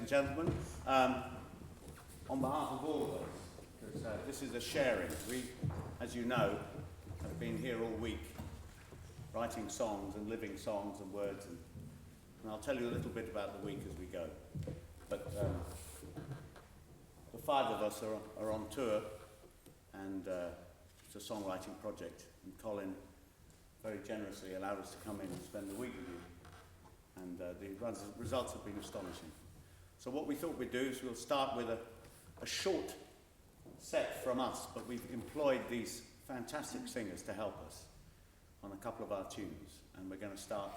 and gentlemen, on behalf of all of us, because this is a sharing. We, as you know, have been here all week writing songs and living songs and words, and I'll tell you a little bit about the week as we go. But the five of us are on tour, and it's a songwriting project, and Colin very generously allowed us to come in and spend the week with you. And the results have been astonishing. So what we thought we'd do is we'll start with a short set from us, but we've employed these fantastic singers to help us on a couple of our tunes. And we're going to start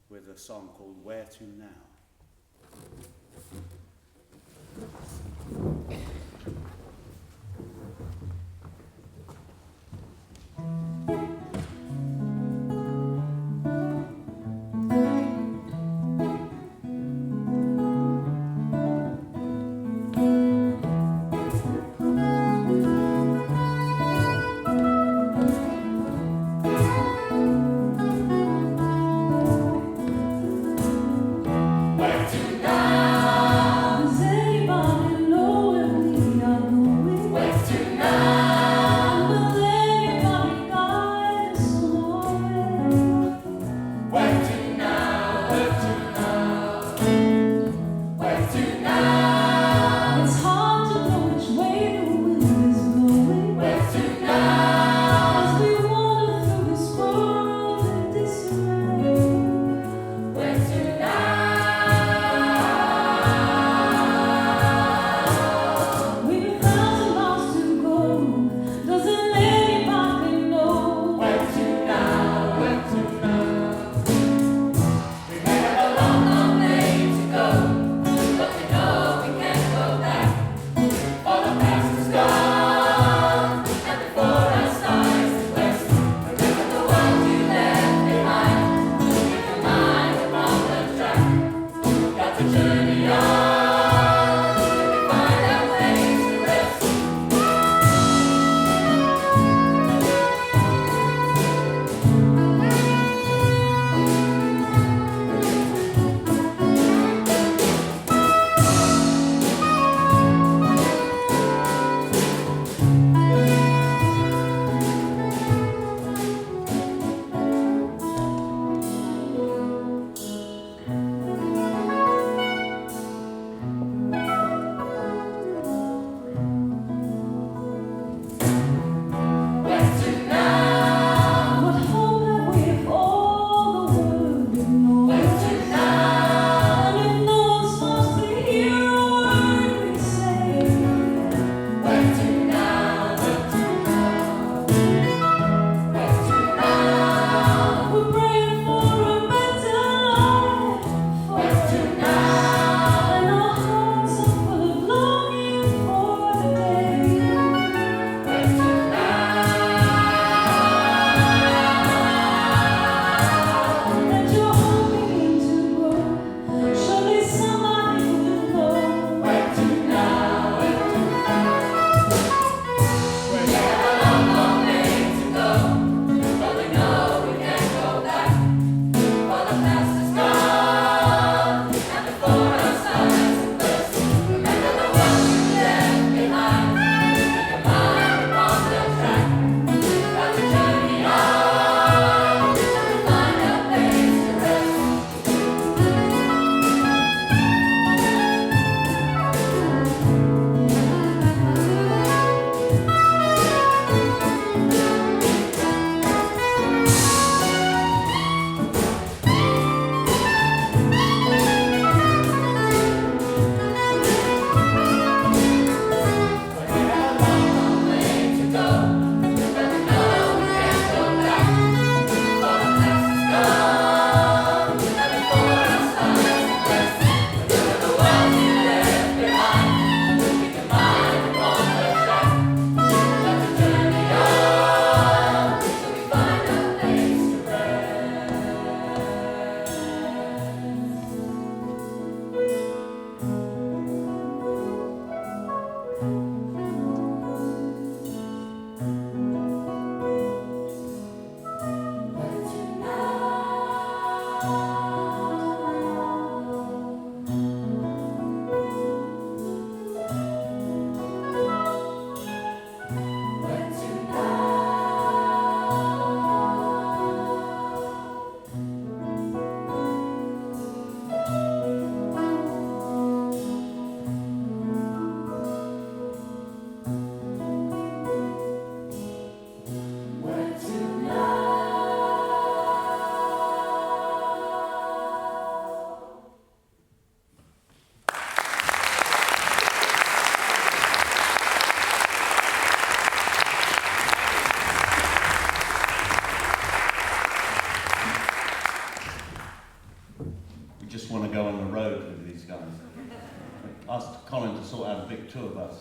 with a song called Where To Now.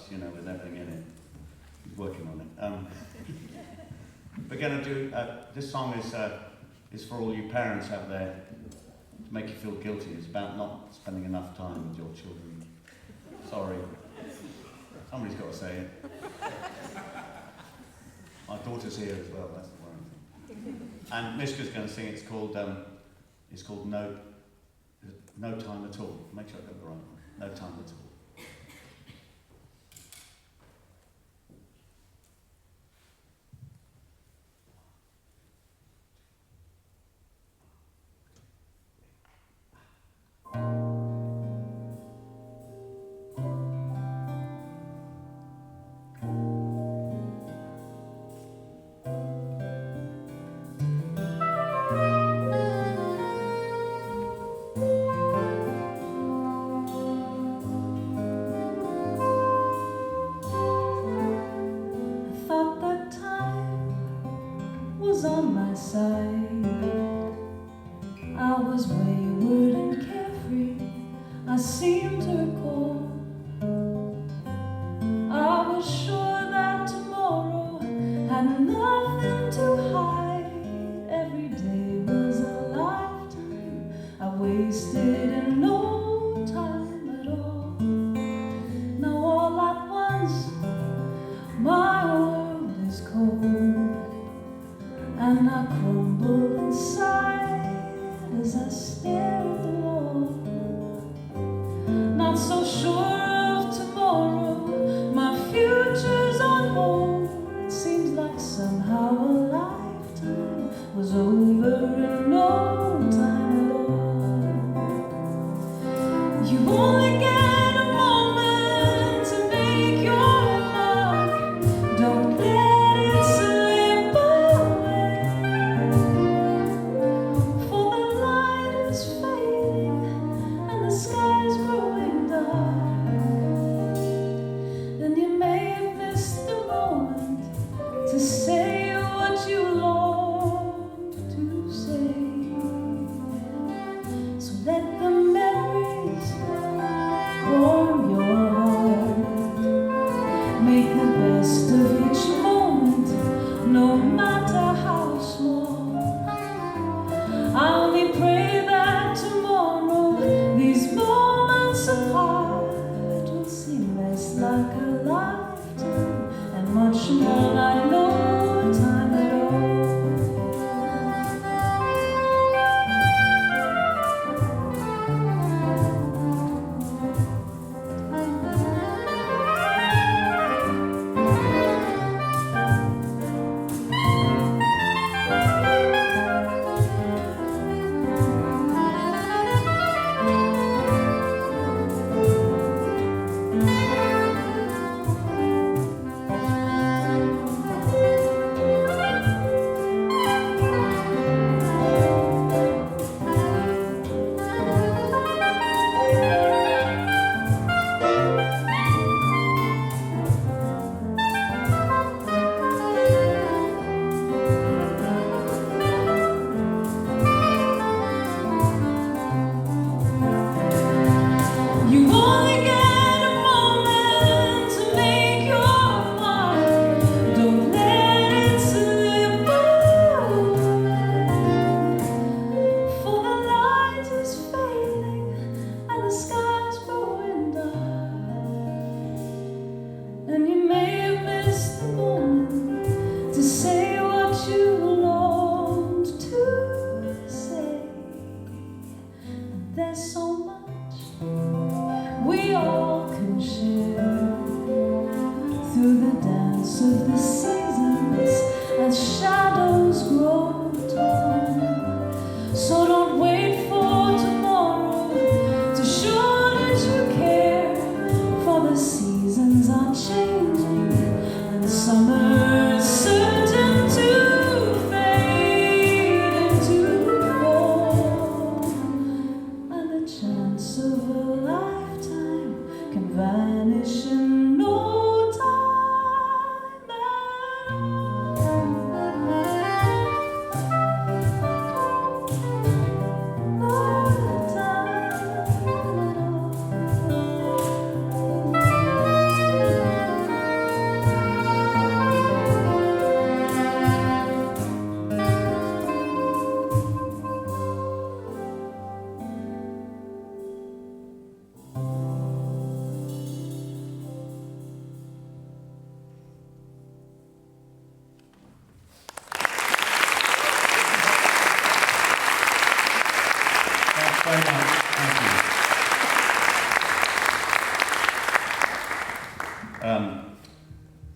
you know, with everything in it. He's working on it. We're going to do, this song is for all you parents out there, to make you feel guilty. It's about not spending enough time with your children. Sorry. Somebody's got to say it. My daughter's here as well, that's the worry. And Mishka's going to sing, it's called No Time At All. Make sure I got the right one. No Time At All.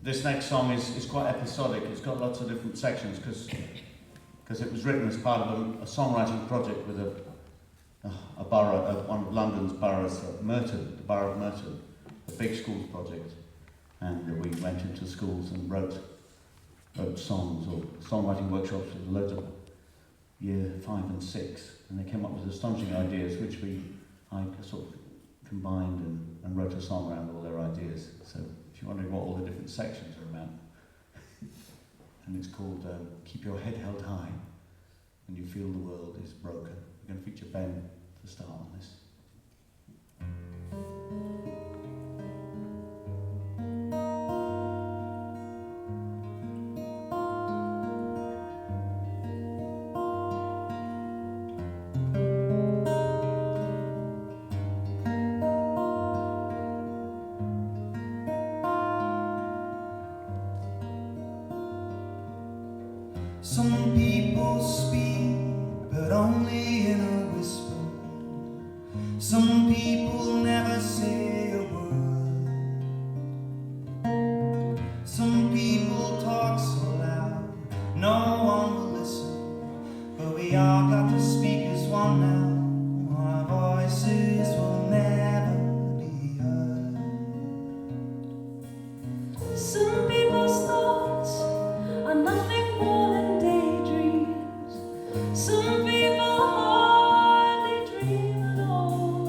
this next song is quite episodic. It's got lots of different sections because it was written as part of a songwriting project with a borough, one of London's boroughs, Merton, the borough of Merton, a big schools project. And we went into schools and wrote songs or songwriting workshops with loads of year 5 and 6, and they came up with astonishing ideas which I sort of combined and wrote a song around all their ideas. So if you're wondering what all the different sections are about, and it's called Keep Your Head Held High When You Feel the World is Broken. We're going to feature Ben to start on this. Some people speak, but only in a whisper. Some people never say a word. Some people talk so loud, no one will listen. But we all got to speak as one now. Our voices will never be heard. Some people's thoughts are nothing more than daydreams. Some people hardly dream at all.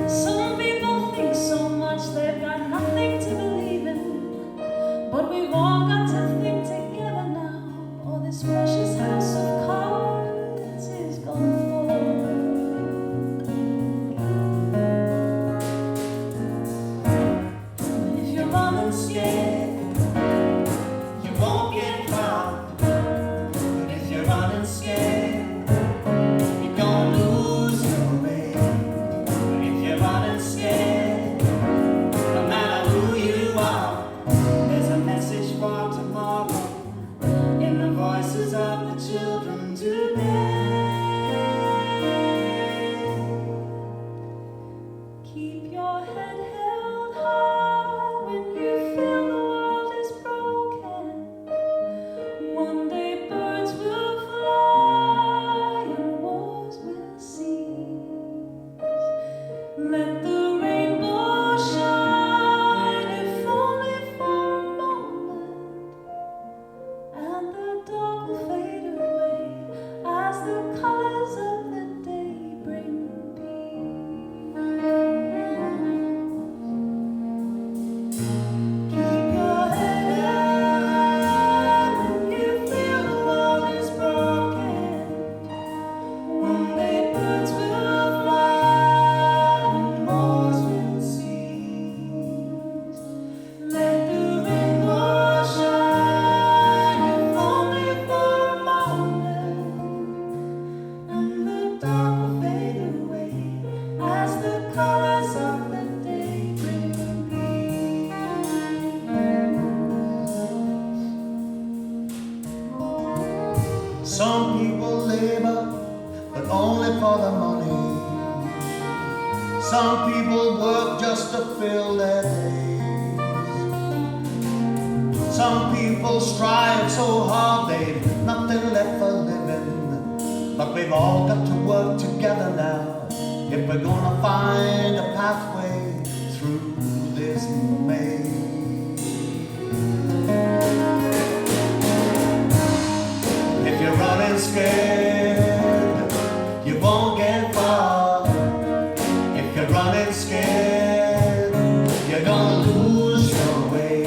Some people think so much they've got nothing to believe in. But we've all got to think together now, or this precious house of cards is gonna fall. But if you're running scared, You won't get far. But if you're running scared, you're gonna lose your way. But if you're running scared, no matter who you are, there's a message for tomorrow in the voices of the children today. keep your head held high when you feel the world is broken. One day birds will fly and wars will cease. Let the rainbow shine, if only for a moment, and the dark will fade away as the colors of the day bring peace. Keep your head high when you feel the world is broken. One day birds will fly and wars will cease. Let the rainbow shine, if only for a moment, and the dark will fade away as the colors of the day bring peace. Some people labor, but only for the money. Some people work just to fill their days. Some people strive so hard they've nothing left for living. But we've all got to work together now if we're gonna find a pathway through this maze. If you're running scared, you won't get far. If you're running scared, you're gonna lose your way.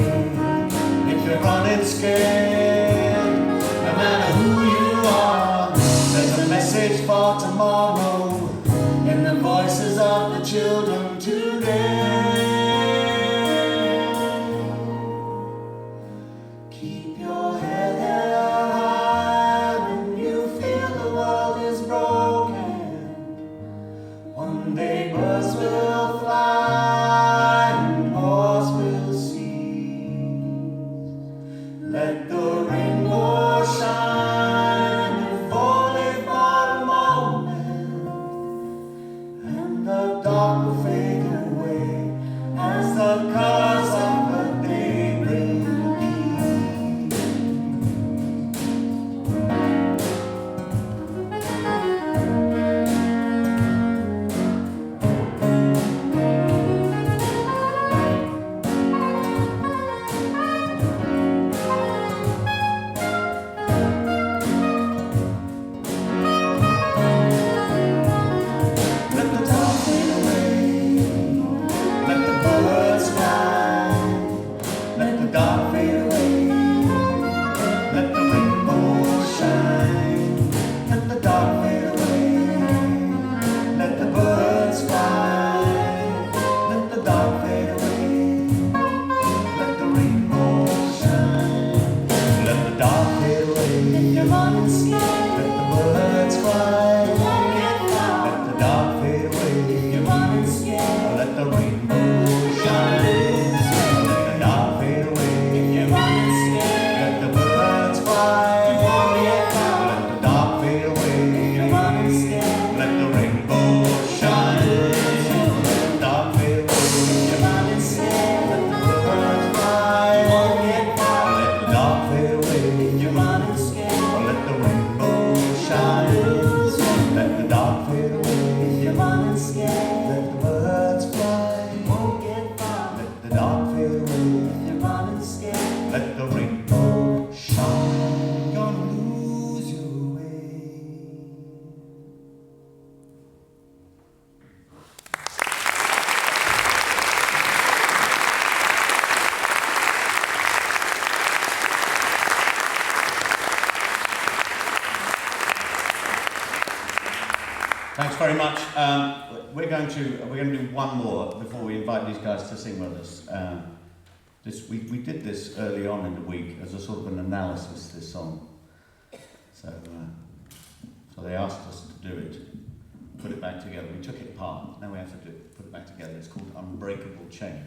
If you're running scared, no matter who you are, there's a message for tomorrow in the voices of the children today. away. If you're running scared, let the rainbow shine. gonna lose your way. Thanks very much. We're going to do one more before we invite these guys to sing with us. We did this early on in the week as a sort of an analysis of this song. So they asked us to do it, put it back together. We took it apart. Now we have to put it back together. It's called Unbreakable Chain.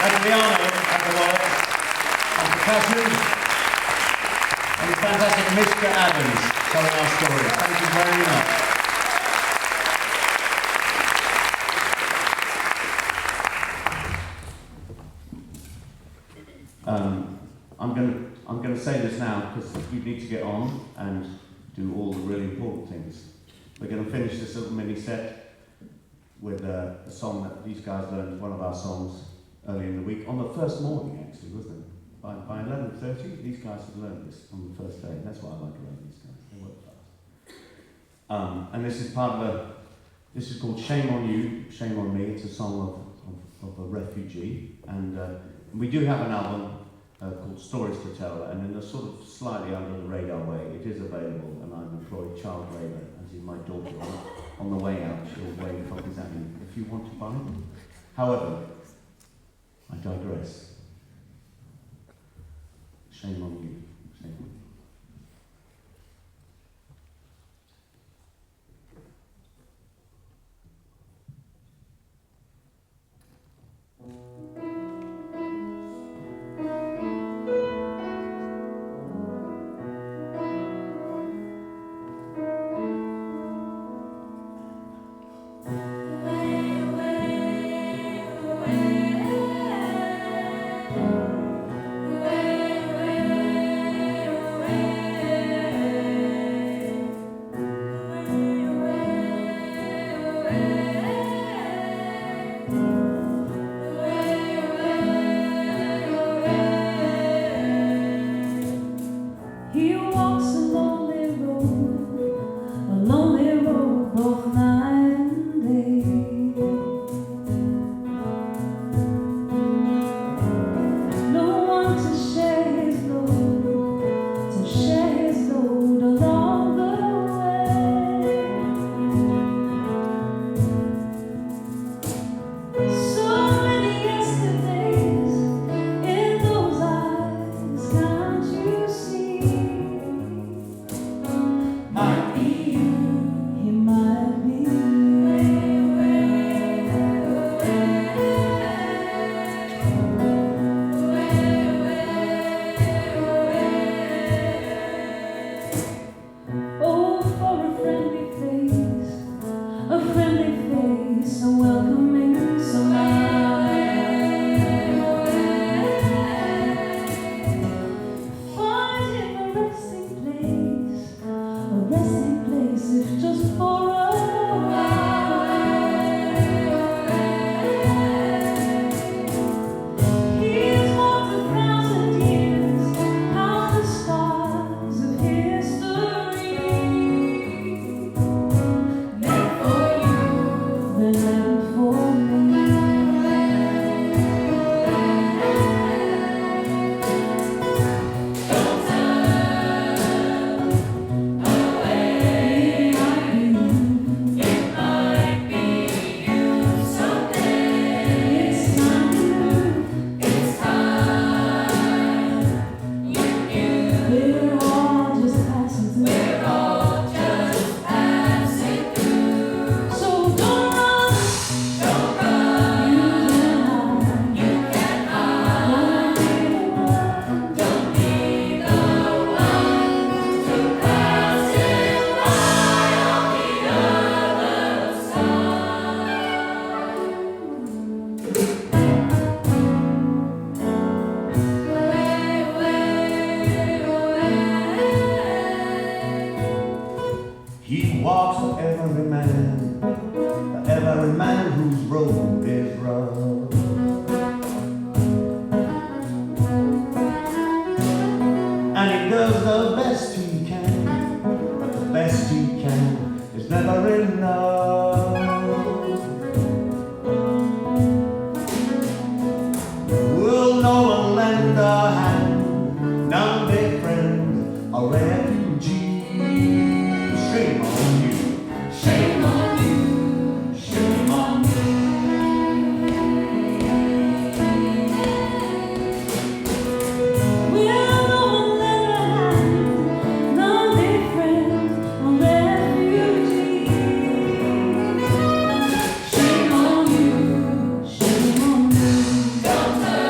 Adriano at the work, and percussion, and the fantastic Mishka Adams telling our story. Thank you very much. I'm going to say this now because you need to get on and do all the really important things. We're going to finish this little mini set with a song that these guys learned, one of our songs, early in the week, on the first morning actually, wasn't it? By 11:30, these guys had learned this on the first day. That's why I like around these guys, they work fast. And this is part of this is called Shame on You, Shame on Me. It's a song of a refugee. And we do have an album called Stories to Tell, and in a sort of slightly under the radar way, it is available, and I've employed child labour, as in my daughter. On the way out, she'll wave copies at you if you want to buy them. However, I digress. Shame on you. Shame on you. Don't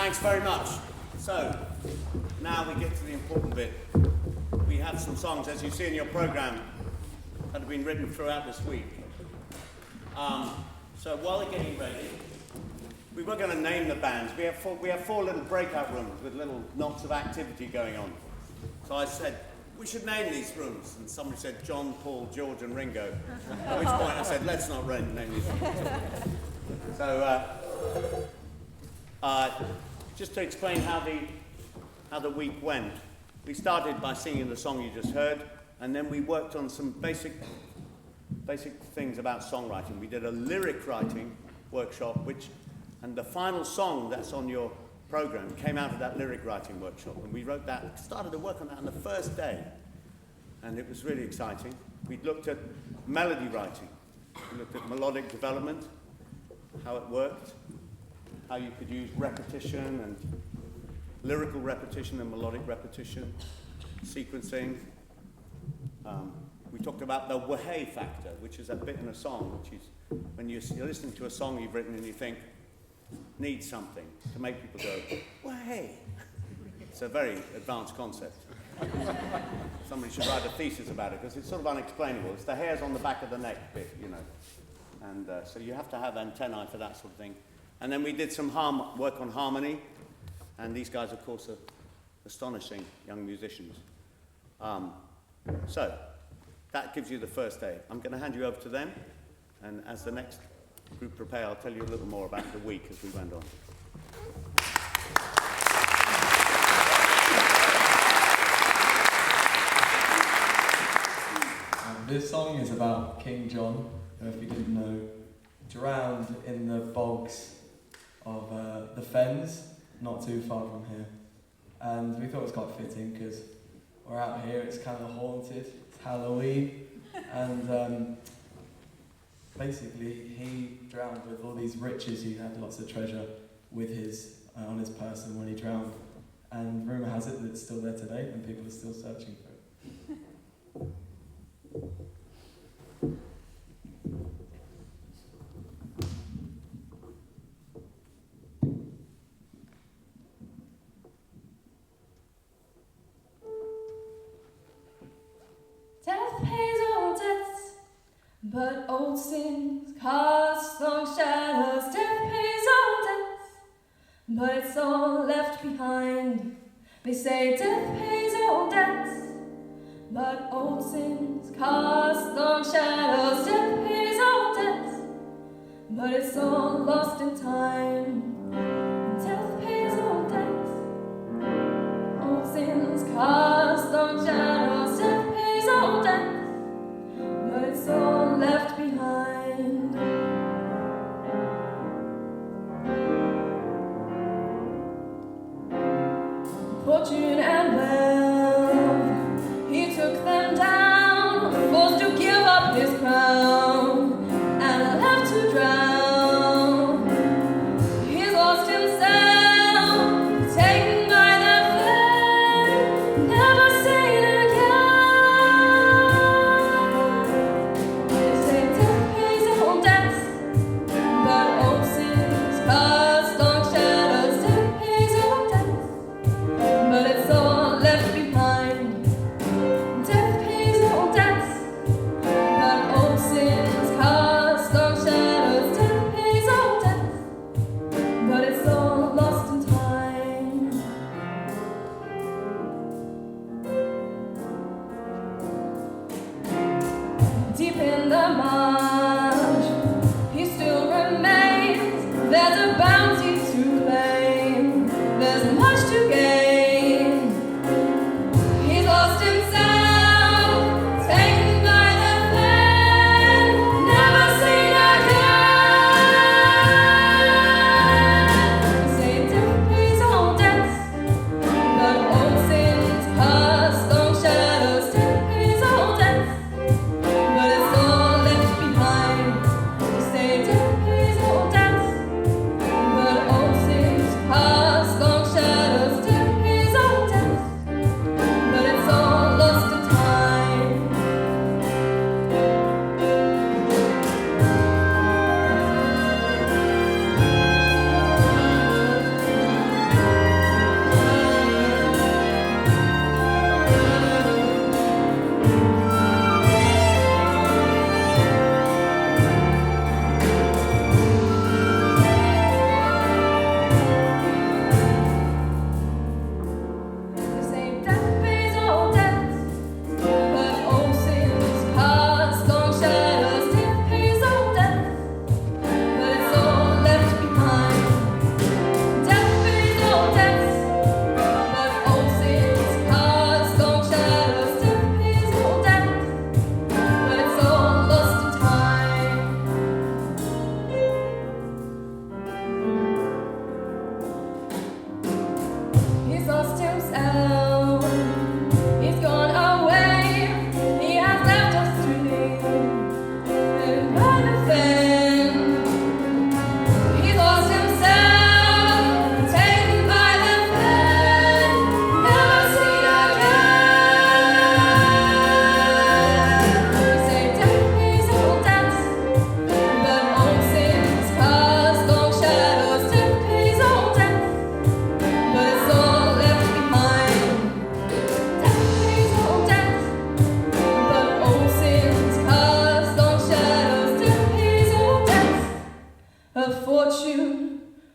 Thanks very much. So, now we get to the important bit. We have some songs, as you see in your programme, that have been written throughout this week. So while they're getting ready, we were going to name the bands. We have four little breakout rooms with little knots of activity going on. So I said, we should name these rooms. And somebody said John, Paul, George and Ringo. At which point I said, let's not name these rooms. So just to explain how the week went, we started by singing the song you just heard, and then we worked on some basic things about songwriting. We did a lyric writing workshop, and the final song that's on your program came out of that lyric writing workshop, and we started to work on that on the first day, and it was really exciting. We looked at melody writing, we looked at melodic development, how it worked, how you could use repetition and lyrical repetition and melodic repetition, sequencing. We talked about the wahey factor, which is a bit in a song, which is when you're listening to a song you've written and you think, needs something to make people go, wahey. It's a very advanced concept. Somebody should write a thesis about it, because it's sort of unexplainable. It's the hairs on the back of the neck bit, you know. And so you have to have antennae for that sort of thing. And then we did some work on harmony, and these guys, of course, are astonishing young musicians. So that gives you the first day. I'm going to hand you over to them, and as the next group prepare, I'll tell you a little more about the week as we went on. This song is about King John, who, if you didn't know, drowned in the bogs of the Fens, not too far from here. And we thought it was quite fitting because we're out here, it's kind of haunted, it's Halloween, and basically he drowned with all these riches. He had lots of treasure with his on his person when he drowned, and rumour has it that it's still there today and people are still searching for it. Death pays all debts, but old sins cast long shadows. Death pays all debts, but it's all left behind. They say death pays all debts, but old sins cast long shadows. Death pays all debts, but it's all lost in time. Death pays all debts, old sins cast long shadows. Death pays all debts, but it's all left behind. Fortune and wealth, he took them down, forced to give up his crown, and left to drown. He's lost himself, taken by the flame, never seen again. They say death pays all debts, but old sins cast long shadows. Death pays all debts, but it's all left behind. Death pays all debts, but old sins cast long shadows. Death pays all debts, but it's all lost in time. Deep in the marsh, he still remains. There's a bounty to claim, there's much to gain. He's lost himself, taken by the flame, never seen again. They say death pays all debts, but old sins cast long shadows. Death pays all debts, but it's all left behind. They say death pays all debts, but old sins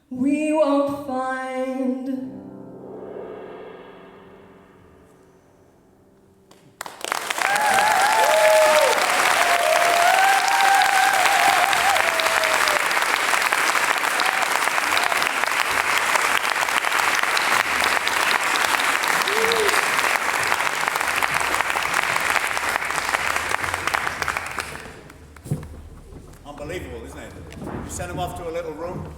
we won't find. Unbelievable, isn't it? You send them off to a little room.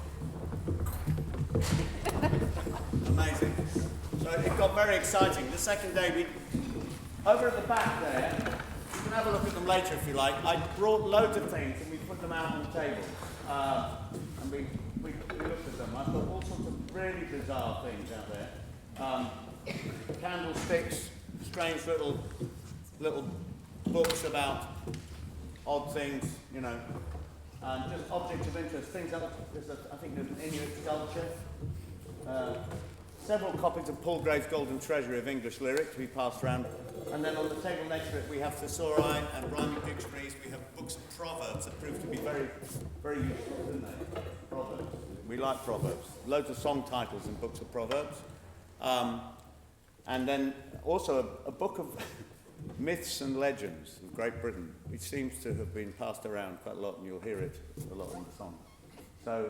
Amazing. So it got very exciting. The second day, over at the back there, you can have a look at them later if you like. I brought loads of things and we put them out on the table. And we looked at them. I thought all sorts of really bizarre things out there. Candlesticks, strange little books about odd things, you know. Just objects of interest, things like, I think there's an Inuit sculpture, several copies of Paul Graves' Golden Treasury of English lyrics we passed around, and then on the table next to it we have thesauri and rhyming dictionaries, we have books of proverbs that prove to be very, very useful, don't they? Proverbs. We like proverbs. Loads of song titles in books of proverbs. And then also a book of myths and legends of Great Britain, which seems to have been passed around quite a lot, and you'll hear it a lot in the song. So,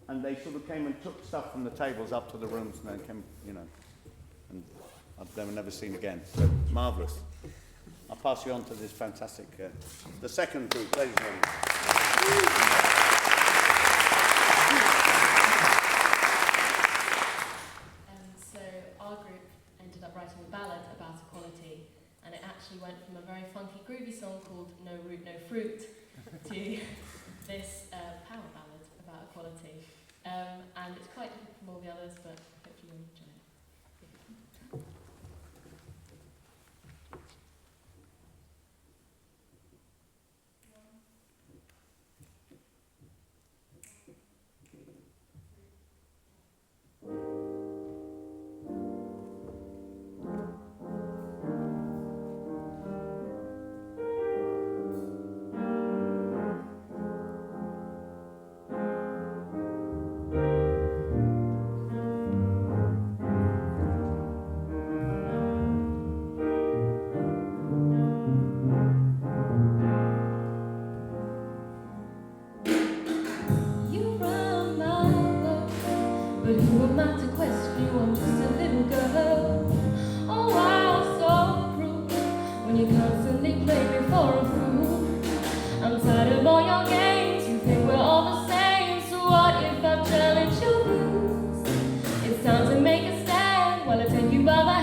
and they sort of came and took stuff from the tables up to the rooms, and then came, you know, and they were never seen again. So, marvellous. I'll pass you on to this fantastic, the second group, ladies and gentlemen. Writing a ballad about equality, and it actually went from a very funky groovy song called No Root No Fruit to this power ballad about equality, and it's quite different from all the others, but hopefully you'll enjoy it. It's time to make a stand. Well, I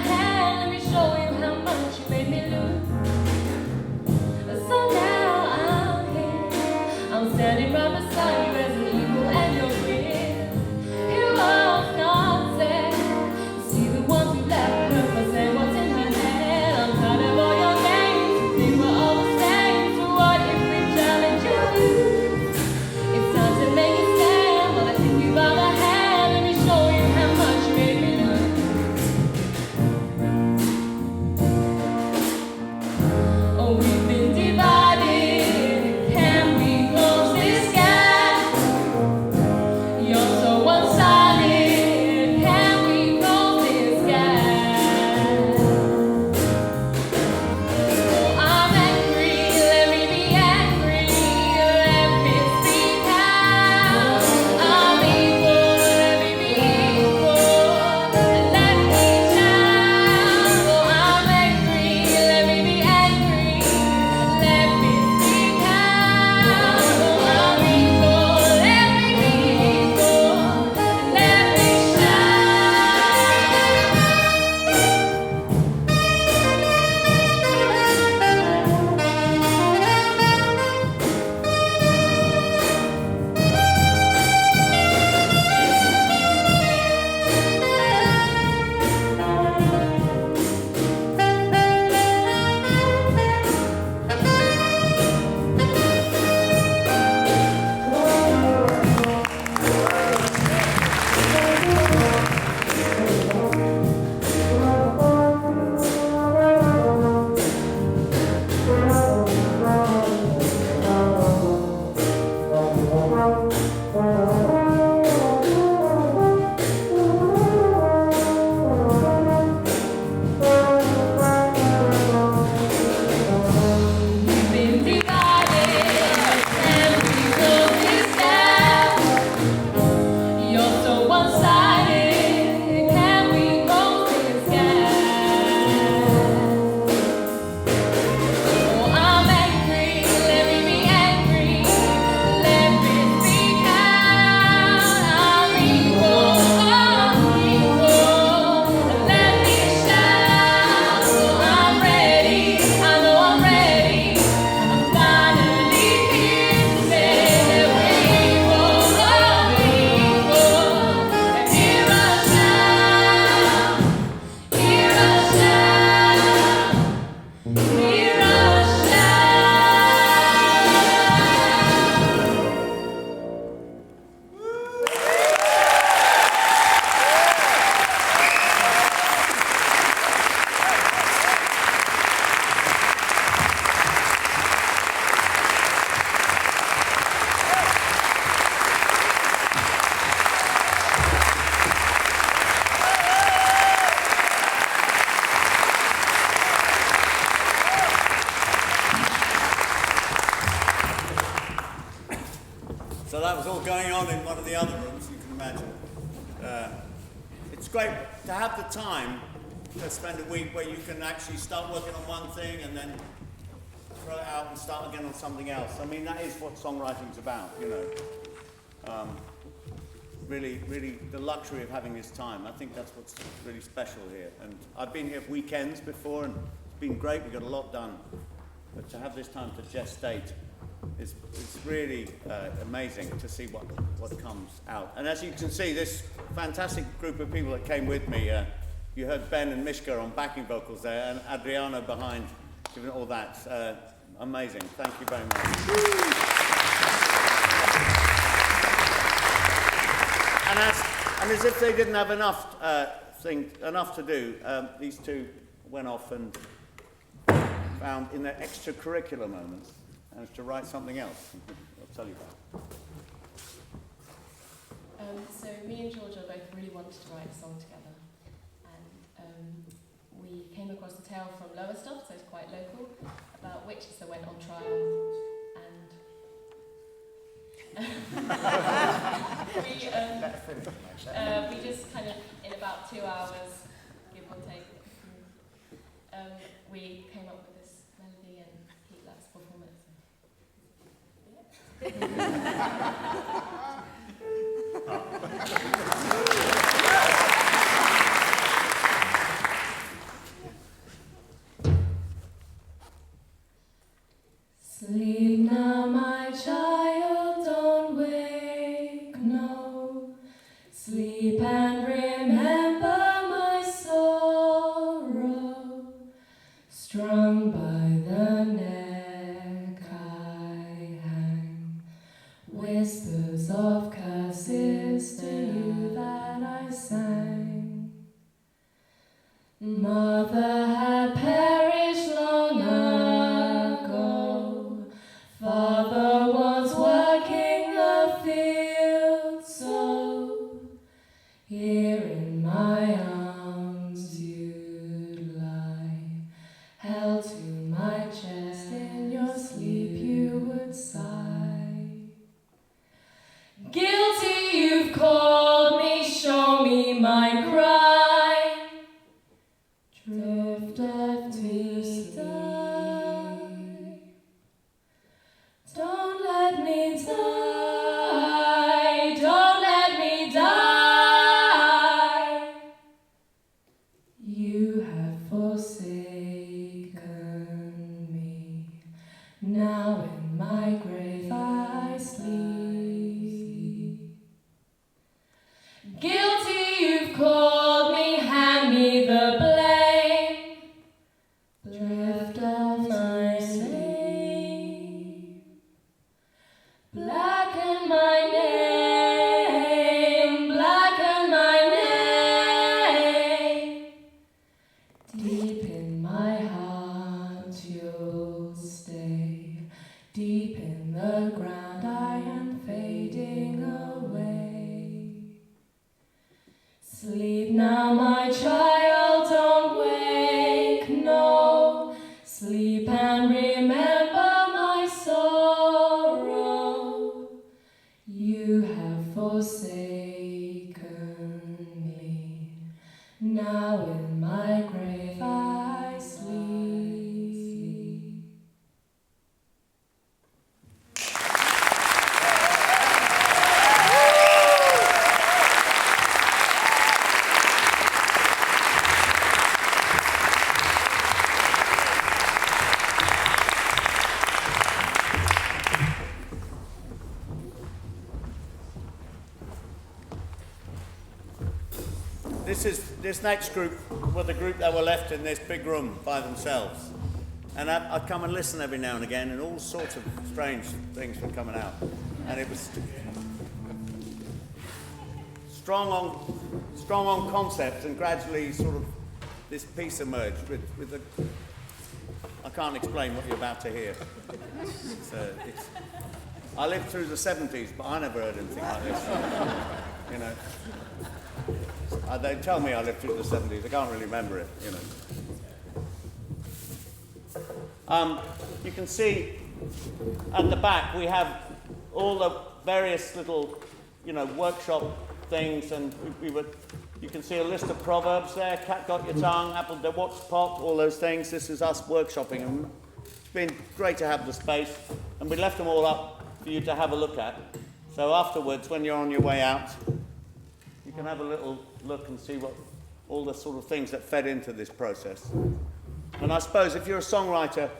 on in one of the other rooms, you can imagine. It's great to have the time to spend a week where you can actually start working on one thing and then throw it out and start again on something else. I mean, that is what songwriting's about, you know. Really, really the luxury of having this time. I think that's what's really special here. And I've been here weekends before and it's been great, we got a lot done. But to have this time to gestate is really amazing to see what comes out. And as you can see, this fantastic group of people that came with me, you heard Ben and Mishka on backing vocals there, and Adriano behind, giving all that. Amazing. Thank you very much. And as if they didn't have enough to do, these two went off and found in their extracurricular moments managed to write something else. I'll tell you about. So me and Georgia both really wanted to write a song together, and we came across a tale from Lowestoft, so it's quite local, about witches that went on trial, and we just kind of, in about 2 hours, give or take, we came up with this melody and Pete let us perform it. Sleep now, my child, don't wake, no. Sleep and remember my sorrow. Strung by the neck I hang, whispers of curses to you that I sang. Mother had perished long ago, Father was working the field, so here in my arms you'd lie, held to my chest, in your sleep you would sigh. Guilty, you've called me, show me my crime. Drift off to sleep. Don't let me die, don't let me die. You have forsaken me. Now in my grave I sleep. Guilty, you've called me, hand me the blame. Drift off my name. Blacken my name, blacken my name. Deep in my heart you'll stay. Deep in the ground I am fading away. Sleep now, my child, don't wake, no. Sleep and remember my sorrow. You have forsaken me. Now in my grave I sleep. This next group were the group that were left in this big room by themselves. And I come and listen every now and again, and all sorts of strange things were coming out. And it was strong on concept, and gradually sort of this piece emerged with a, I can't explain what you're about to hear. I lived through the 70s, but I never heard anything like this. You know. They tell me I lived through the 70s. I can't really remember it, you know. You can see at the back we have all the various little workshop things, and you can see a list of proverbs there. Cat got your tongue, apple the watch pot, all those things. This is us workshopping, and it's been great to have the space, and we left them all up for you to have a look at. So afterwards, when you're on your way out, you can have a little look and see what all the sort of things that fed into this process. And I suppose if you're a songwriter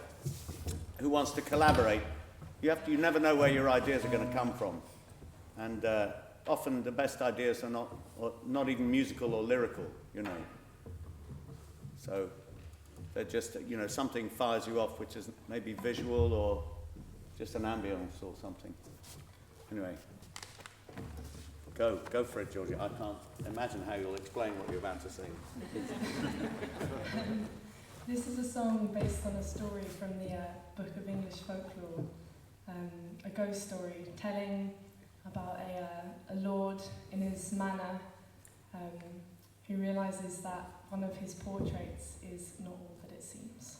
who wants to collaborate, you never know where your ideas are going to come from. And often the best ideas are not even musical or lyrical, So they're just, something fires you off, which is maybe visual or just an ambience or something. Anyway, go for it, Georgia. I can't imagine how you'll explain what you're about to sing. This is a song based on a story from the Book of English Folklore, a ghost story telling about a lord in his manor who realises that one of his portraits is not all that it seems.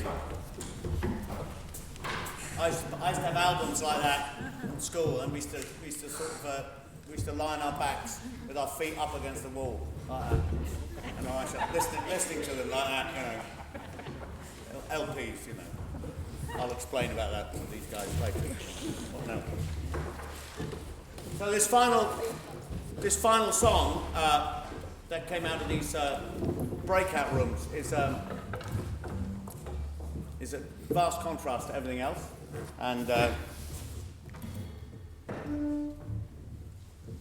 amazing. I used to have albums like that in school, and we used to line our backs with our feet up against the wall like that, and I was listening to them like that, LPs, I'll explain about that to these guys later. No. So this final song that came out of these breakout rooms is a vast contrast to everything else, and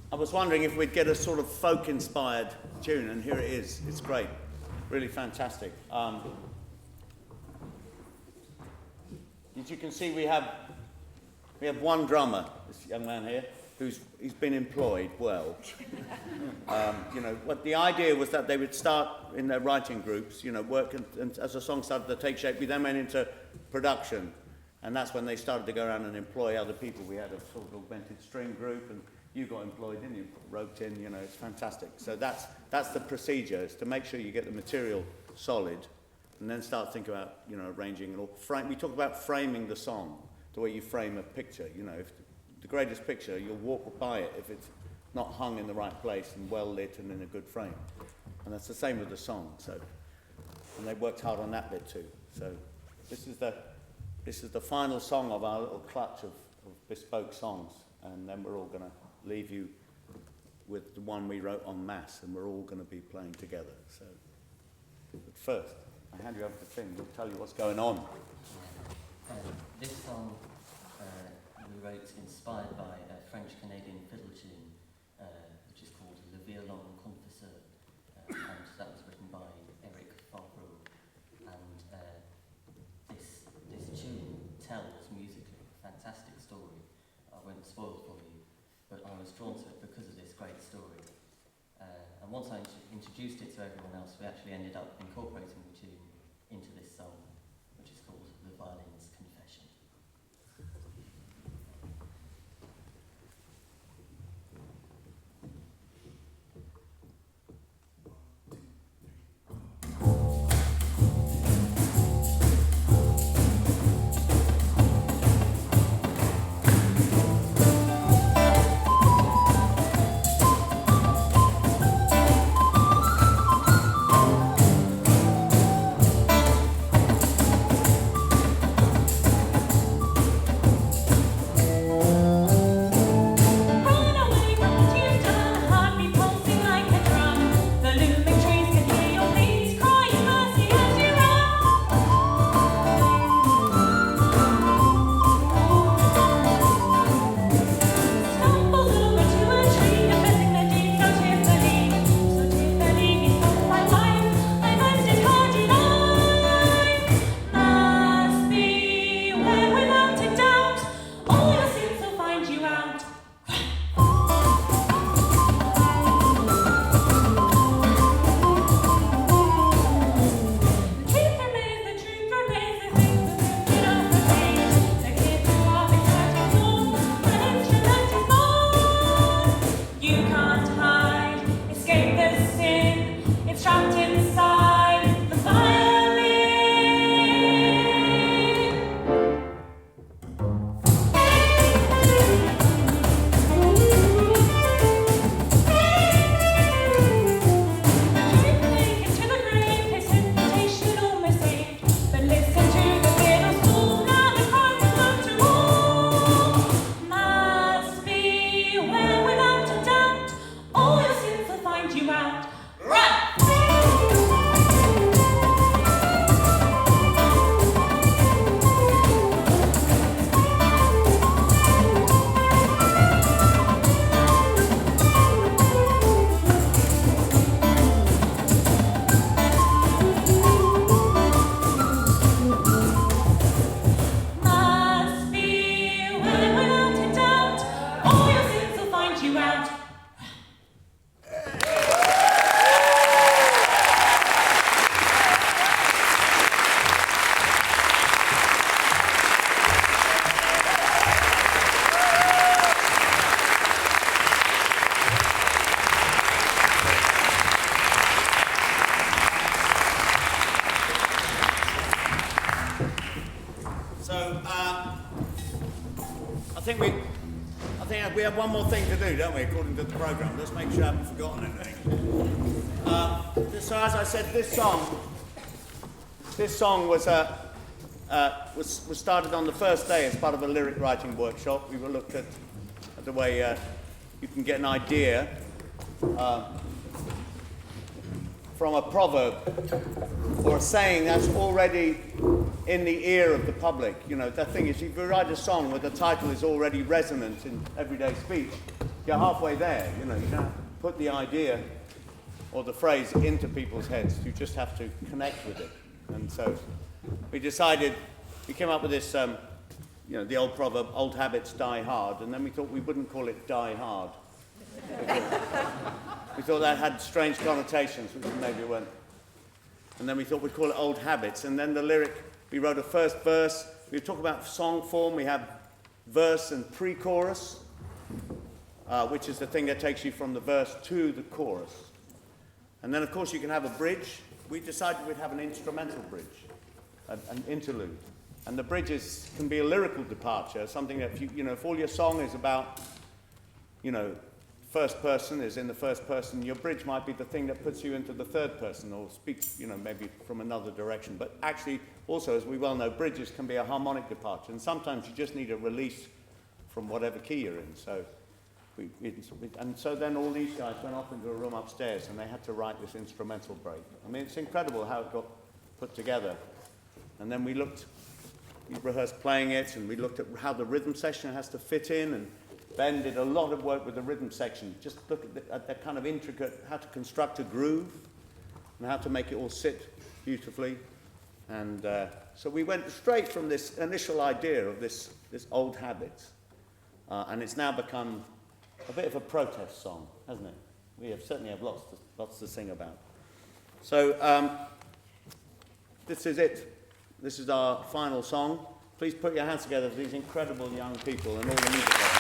I was wondering if we'd get a sort of folk-inspired tune, and here it is. It's great, really fantastic. As you can see, we have one drummer, this young man here, he's been employed well. What the idea was that they would start in their writing groups, work, and as the song started to take shape, we then went into production, and that's when they started to go around and employ other people. We had a sort of augmented string group, and you got employed, didn't you? Roped in, it's fantastic. So that's the procedure, is to make sure you get the material solid, and then start thinking about, arranging and all. We talk about framing the song, the way you frame a picture. If the greatest picture, you'll walk by it if it's not hung in the right place and well lit and in a good frame. And that's the same with the song. And they worked hard on that bit too. So this is the final song of our little clutch of bespoke songs, and then we're all going to leave you with the one we wrote en masse, and we're all going to be playing together. So, but first, I hand you over to Tim. We'll tell you what's going on. This song we wrote inspired by a French-Canadian fiddle tune, which is called Le Violon Confesseur, and that was written by Eric Favreau. And this tune tells musically a fantastic story. I won't spoil it for you, but I was drawn to it because of this great story. And once I introduced it to everyone else, we actually ended up incorporating the tune into this song, which is called The Violin's Confession. think we have one more thing to do, don't we, according to the programme. Let's make sure I haven't forgotten anything. So as I said, this song was started on the first day as part of a lyric writing workshop. We looked at the way you can get an idea from a proverb or a saying that's already in the ear of the public. You know, the thing is, if you write a song where the title is already resonant in everyday speech, you're halfway there. You know, you don't have to put the idea or the phrase into people's heads. You just have to connect with it. And so we came up with this, the old proverb, old habits die hard, and then we thought we wouldn't call it Die Hard. We thought that had strange connotations, which maybe it weren't. And then we thought we'd call it Old Habits. And then the lyric, we wrote a first verse. We talk about song form. We have verse and pre-chorus, which is the thing that takes you from the verse to the chorus. And then, of course, you can have a bridge. We decided we'd have an instrumental bridge, an interlude. And the bridges can be a lyrical departure, something that, if all your song is about, first person is in the first person, your bridge might be the thing that puts you into the third person or speaks, maybe from another direction. But actually, also, as we well know, bridges can be a harmonic departure. And sometimes you just need a release from whatever key you're in. So then all these guys went off into a room upstairs and they had to write this instrumental break. I mean, it's incredible how it got put together. And then we rehearsed playing it, and we looked at how the rhythm section has to fit in, and Ben did a lot of work with the rhythm section. Just look at that kind of intricate, how to construct a groove and how to make it all sit beautifully. And so we went straight from this initial idea of this old habit, and it's now become a bit of a protest song, hasn't it? We certainly have lots to sing about. So this is it. This is our final song. Please put your hands together for these incredible young people and all the music lovers.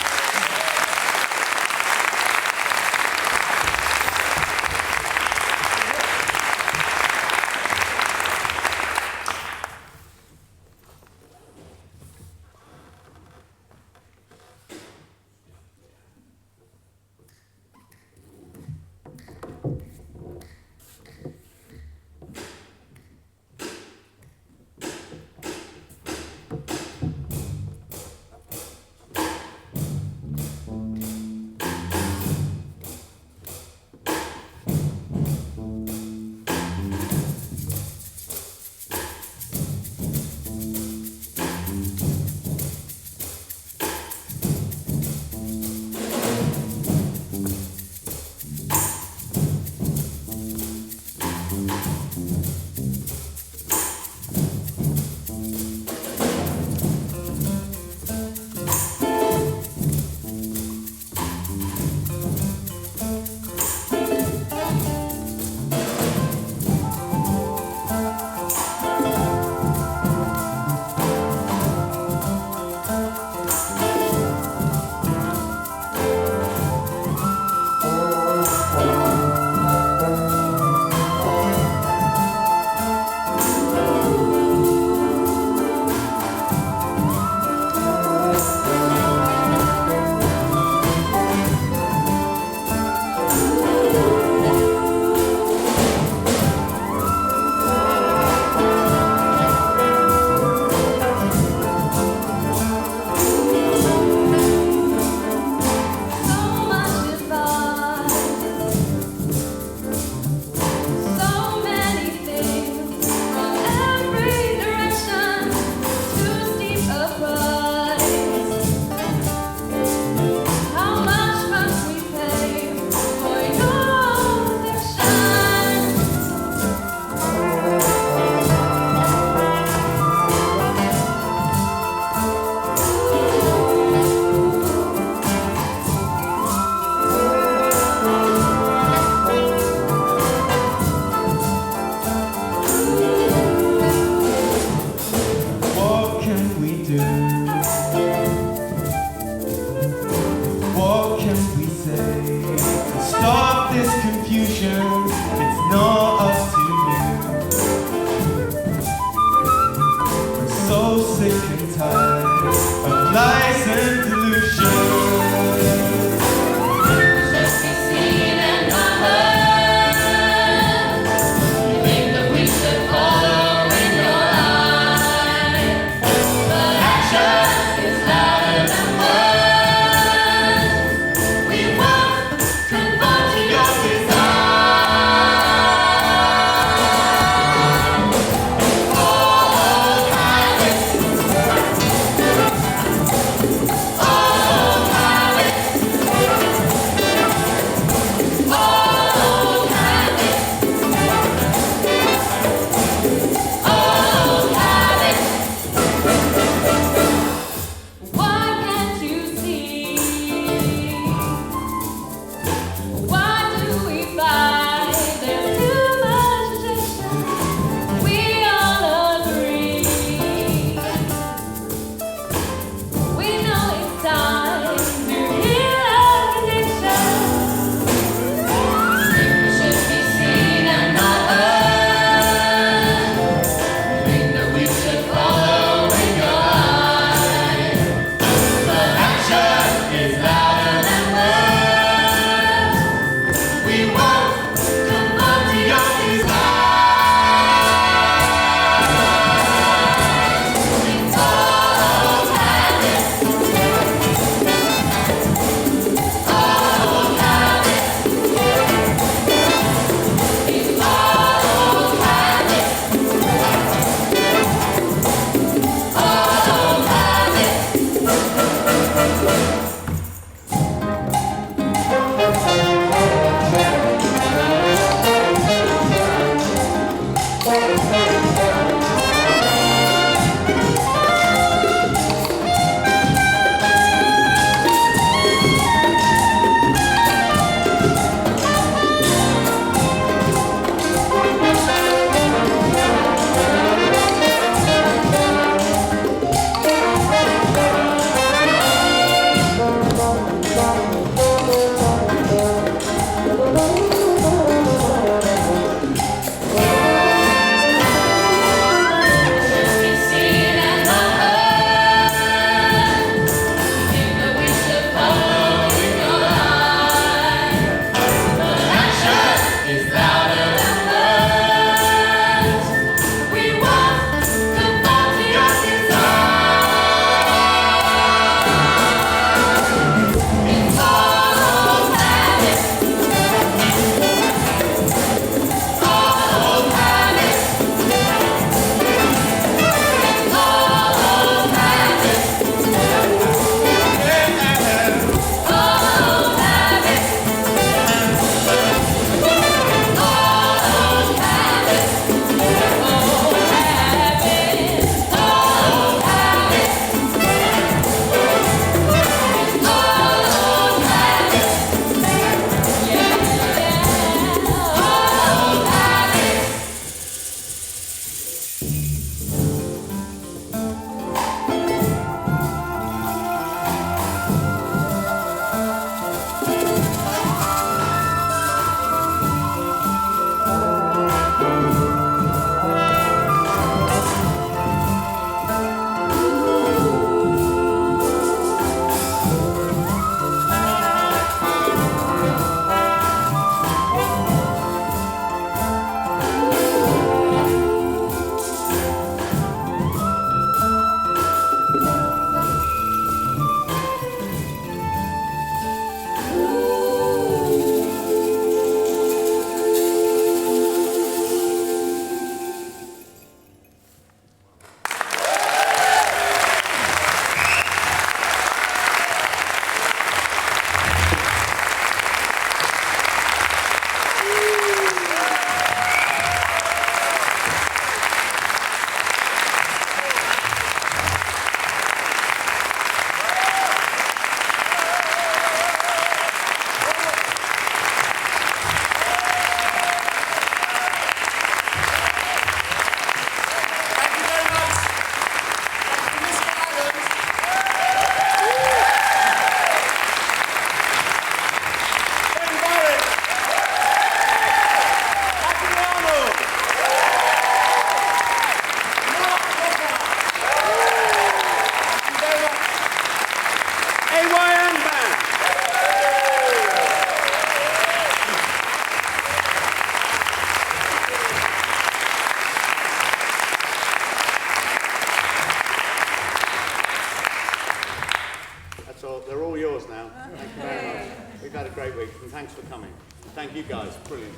That's all. They're all yours now. Thank you very much. We've had a great week, and thanks for coming. And thank you guys. Brilliant.